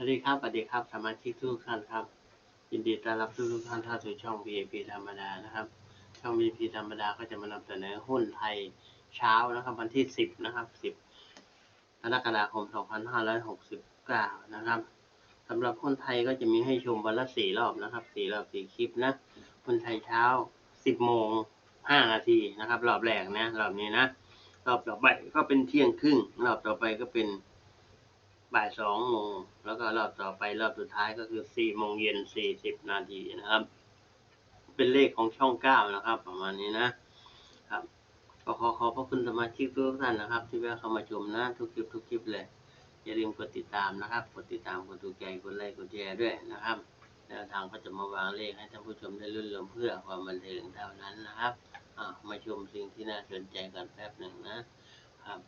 สวัสดีครับสวัสดีครับสมาชิกทุกท่านครับยินดีต้อนรับทุกท่านเข้าสู่ช่อง VIP ธรรมดานะครับช่อง VIP ธรรมดาก็จะมานำเสนอหุ้นไทยเช้านะครับวันที่10นะครับ10กรกฎาคม2569นะครับสำหรับหุ้นไทยก็จะมีให้ชมวันละ4รอบนะครับ4รอบ4คลิปนะหุ้นไทยเช้า10โมง5นาทีนะครับรอบแรกนะรอบนี้นะรอบต่อไปก็เป็นเที่ยงครึ่งรอบต่อไปก็เป็นบ่าย2 โมงแล้วก็รอบต่อไปรอบสุดท้ายก็คือ4 โมงเย็น40 นาทีนะครับเป็นเลขของช่อง9นะครับประมาณนี้นะครับก็ขอพระคุณสมาชิกทุกท่านนะครับที่แวะเข้ามาชมนะทุกคลิปเลยอย่าลืมกดติดตามนะครับกดติดตามกดถูกใจกดไลค์กดแชร์ด้วยนะครับแนวทางก็จะมาวางเลขให้ท่านผู้ชมได้ลุ้นเลื่อมเพื่อความบันเทิงเท่านั้นนะครับมาชมสิ่งที่น่าสนใจกันแป๊บหนึ่งนะครับ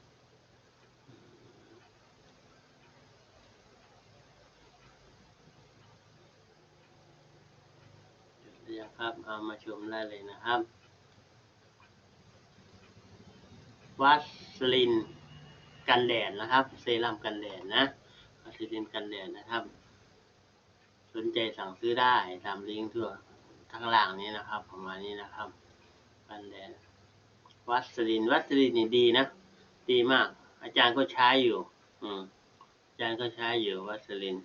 เดี๋ยวครับเอามาชมได้เลยนะครับวัสลินกันแดดนะครับเซรั่มกันแดดนะวัสลินกันแดดนะครับสนใจสั่งซื้อได้ตามลิงก์ทั่วข้างล่างนี้นะครับประมาณนี้นะครับกันแดดวัสลินนี่ดีนะดีมากอาจารย์ก็ใช้อยู่อาจารย์ก็ใช้อยู่วัสลิน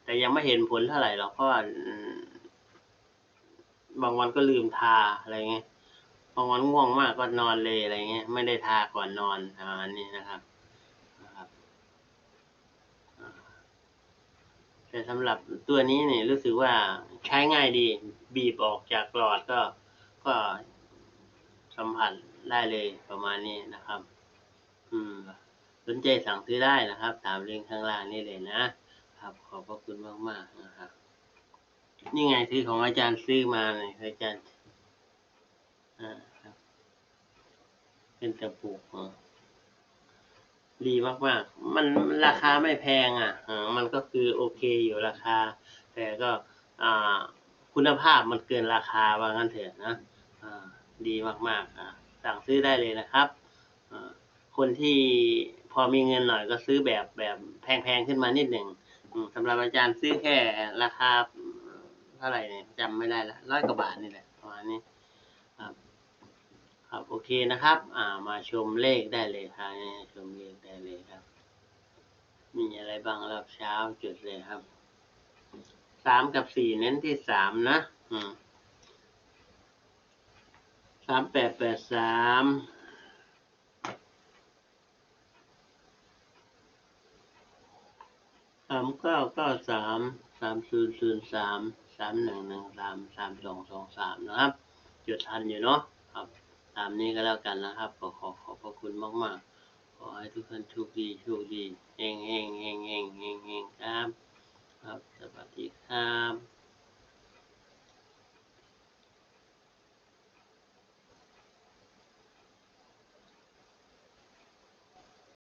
แต่ยังไม่เห็นผลเท่าไหร่หรอกเพราะว่าบางวันก็ลืมทาอะไรเงี้ยบางวันง่วงมากก็นอนเลยอะไรเงี้ยไม่ได้ทาก่อนนอนประมาณนี้นะครับแต่สำหรับตัวนี้เนี่ยรู้สึกว่าใช้ง่ายดีบีบออกจากหลอดก็สัมผัสได้เลยประมาณนี้นะครับสนใจสั่งซื้อได้นะครับตามลิงก์ข้างล่างนี่เลยนะครับขอบพระคุณมากๆนะครับนี่ไงซื้อของอาจารย์ซื้อมาเลยอาจารย์ครับเป็นกระปุกดีมากๆมันราคาไม่แพงมันก็คือโอเคอยู่ราคาแต่ก็คุณภาพมันเกินราคาว่างั้นเถอะนะดีมากๆสั่งซื้อได้เลยนะครับคนที่พอมีเงินหน่อยก็ซื้อแบบแพงๆขึ้นมานิดหนึ่งสำหรับอาจารย์ซื้อแค่ราคาเท่าไหร่เนี่ยจำไม่ได้ละ100 กว่าบาทนี่แหละประมาณนี้ครับโอเคนะครับมาชมเลขได้เลยครับชมเลขได้เลยครับมีอะไรบ้างรอบเช้าจุดเลยครับ3 กับ 4เน้นที่3นะ3883 3993 3003 3113 3223นะครับจุดทันอยู่เนาะครับตามนี้ก็แล้วกันนะครับขอขอบพระคุณมากๆขอให้ทุกท่านโชคดีเฮงครับครับสวัสดีครับ